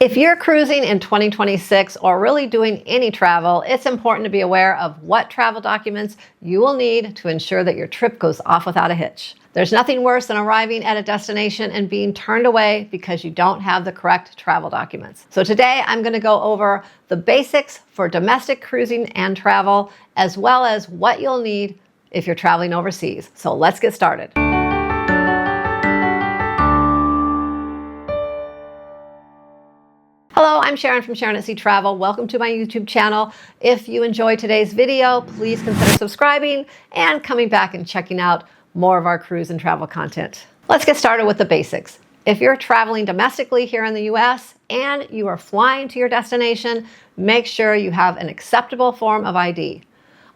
If you're cruising in 2026 or really doing any travel, it's important to be aware of what travel documents you will need to ensure that your trip goes off without a hitch. There's nothing worse than arriving at a destination and being turned away because you don't have the correct travel documents. So today I'm going to go over the basics for domestic cruising and travel, as well as what you'll need if you're traveling overseas. So let's get started. Hello, I'm Sharon from Sharonatsea Travel. Welcome to my YouTube channel. If you enjoyed today's video, please consider subscribing and coming back and checking out more of our cruise and travel content. Let's get started with the basics. If you're traveling domestically here in the US and you are flying to your destination, make sure you have an acceptable form of ID.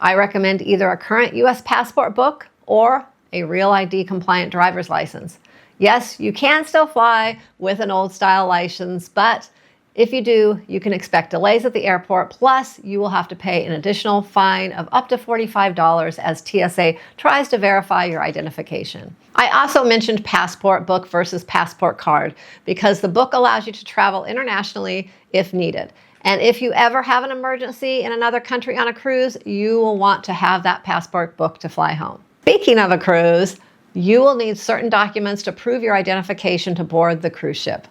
I recommend either a current US passport book or a real ID compliant driver's license. Yes, you can still fly with an old style license, but if you do, you can expect delays at the airport, plus you will have to pay an additional fine of up to $45 as TSA tries to verify your identification. I also mentioned passport book versus passport card because the book allows you to travel internationally if needed. And if you ever have an emergency in another country on a cruise, you will want to have that passport book to fly home. Speaking of a cruise, you will need certain documents to prove your identification to board the cruise ship.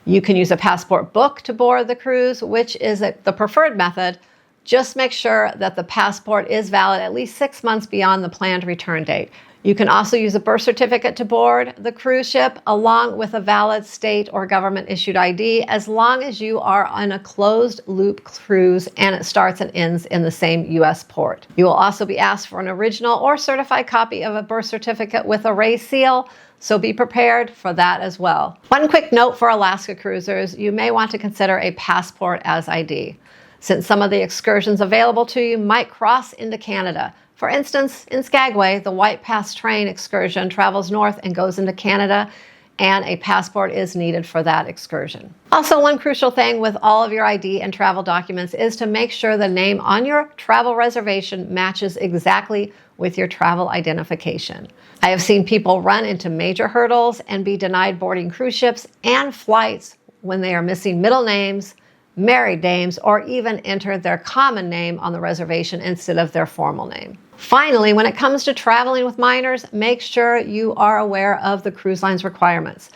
You can use a passport book to board the cruise, which is the preferred method. Just make sure that the passport is valid at least 6 months beyond the planned return date. You can also use a birth certificate to board the cruise ship along with a valid state or government issued ID as long as you are on a closed loop cruise and it starts and ends in the same US port. You will also be asked for an original or certified copy of a birth certificate with a raised seal, so be prepared for that as well. One quick note for Alaska cruisers, you may want to consider a passport as ID, since some of the excursions available to you might cross into Canada. For instance, in Skagway, the White Pass train excursion travels north and goes into Canada, and a passport is needed for that excursion. Also, one crucial thing with all of your ID and travel documents is to make sure the name on your travel reservation matches exactly with your travel identification. I have seen people run into major hurdles and be denied boarding cruise ships and flights when they are missing middle names, married names, or even entered their common name on the reservation instead of their formal name. Finally, when it comes to traveling with minors, make sure you are aware of the cruise line's requirements.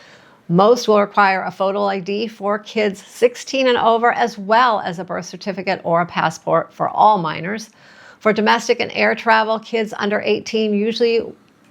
Most will require a photo ID for kids 16 and over, as well as a birth certificate or a passport for all minors. For domestic and air travel, kids under 18 usually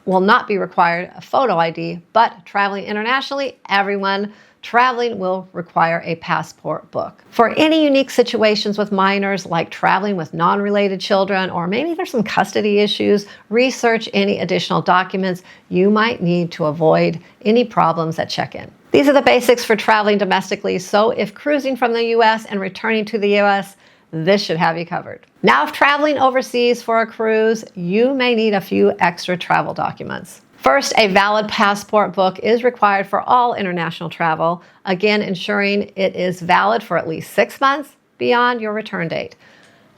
will not be required a photo ID, but traveling internationally, everyone traveling will require a passport book. For any unique situations with minors, like traveling with non-related children, or maybe there's some custody issues, research any additional documents you might need to avoid any problems at check-in. These are the basics for traveling domestically, so if cruising from the US and returning to the US, this should have you covered. Now, if traveling overseas for a cruise, you may need a few extra travel documents. First, a valid passport book is required for all international travel, again ensuring it is valid for at least 6 months beyond your return date.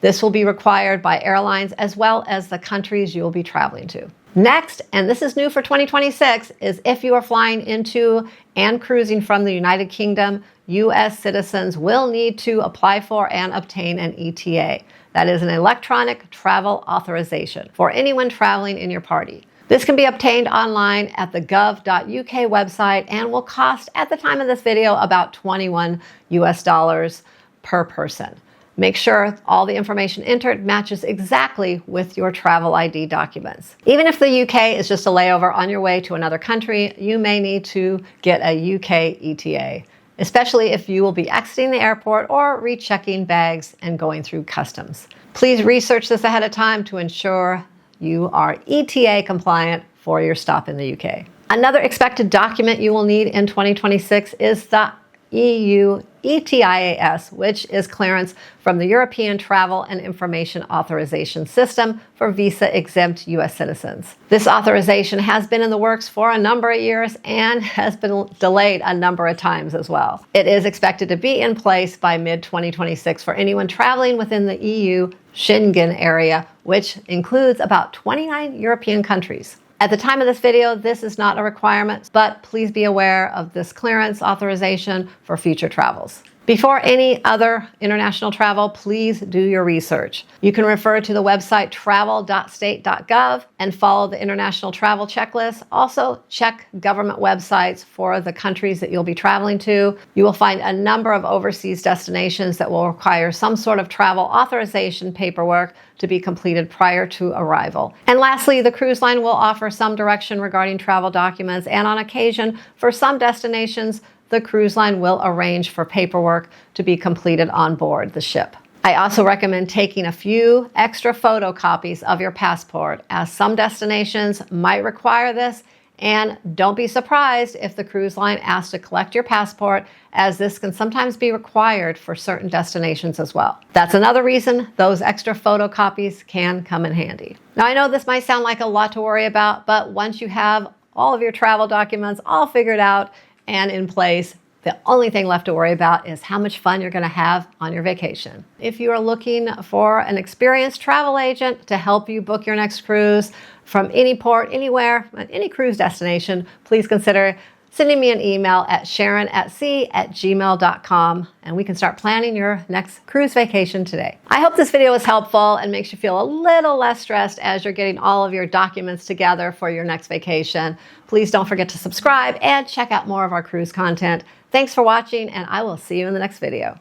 This will be required by airlines as well as the countries you will be traveling to. Next, and this is new for 2026, is if you are flying into and cruising from the United Kingdom, U.S. citizens will need to apply for and obtain an ETA. That is an electronic travel authorization for anyone traveling in your party. This can be obtained online at the gov.uk website and will cost, at the time of this video, about $21 per person. Make sure all the information entered matches exactly with your travel ID documents. Even if the UK is just a layover on your way to another country, you may need to get a UK ETA, especially if you will be exiting the airport or rechecking bags and going through customs. Please research this ahead of time to ensure you are ETA compliant for your stop in the UK. Another expected document you will need in 2026 is the EU ETIAS, which is clearance from the European Travel and Information Authorization System for visa-exempt U.S. citizens. This authorization has been in the works for a number of years and has been delayed a number of times as well. It is expected to be in place by mid-2026 for anyone traveling within the EU Schengen area, which includes about 29 European countries. At the time of this video, this is not a requirement, but please be aware of this clearance authorization for future travels. Before any other international travel, please do your research. You can refer to the website travel.state.gov and follow the international travel checklist. Also, check government websites for the countries that you'll be traveling to. You will find a number of overseas destinations that will require some sort of travel authorization paperwork to be completed prior to arrival. And lastly, the cruise line will offer some direction regarding travel documents, and on occasion, for some destinations, the cruise line will arrange for paperwork to be completed on board the ship. I also recommend taking a few extra photocopies of your passport, as some destinations might require this, and don't be surprised if the cruise line asks to collect your passport, as this can sometimes be required for certain destinations as well. That's another reason those extra photocopies can come in handy. Now, I know this might sound like a lot to worry about, but once you have all of your travel documents all figured out and in place, the only thing left to worry about is how much fun you're going to have on your vacation. If you are looking for an experienced travel agent to help you book your next cruise from any port, anywhere, any cruise destination, please consider sending me an email at sharonatsea@gmail.com, and we can start planning your next cruise vacation today. I hope this video was helpful and makes you feel a little less stressed as you're getting all of your documents together for your next vacation. Please don't forget to subscribe and check out more of our cruise content. Thanks for watching, and I will see you in the next video.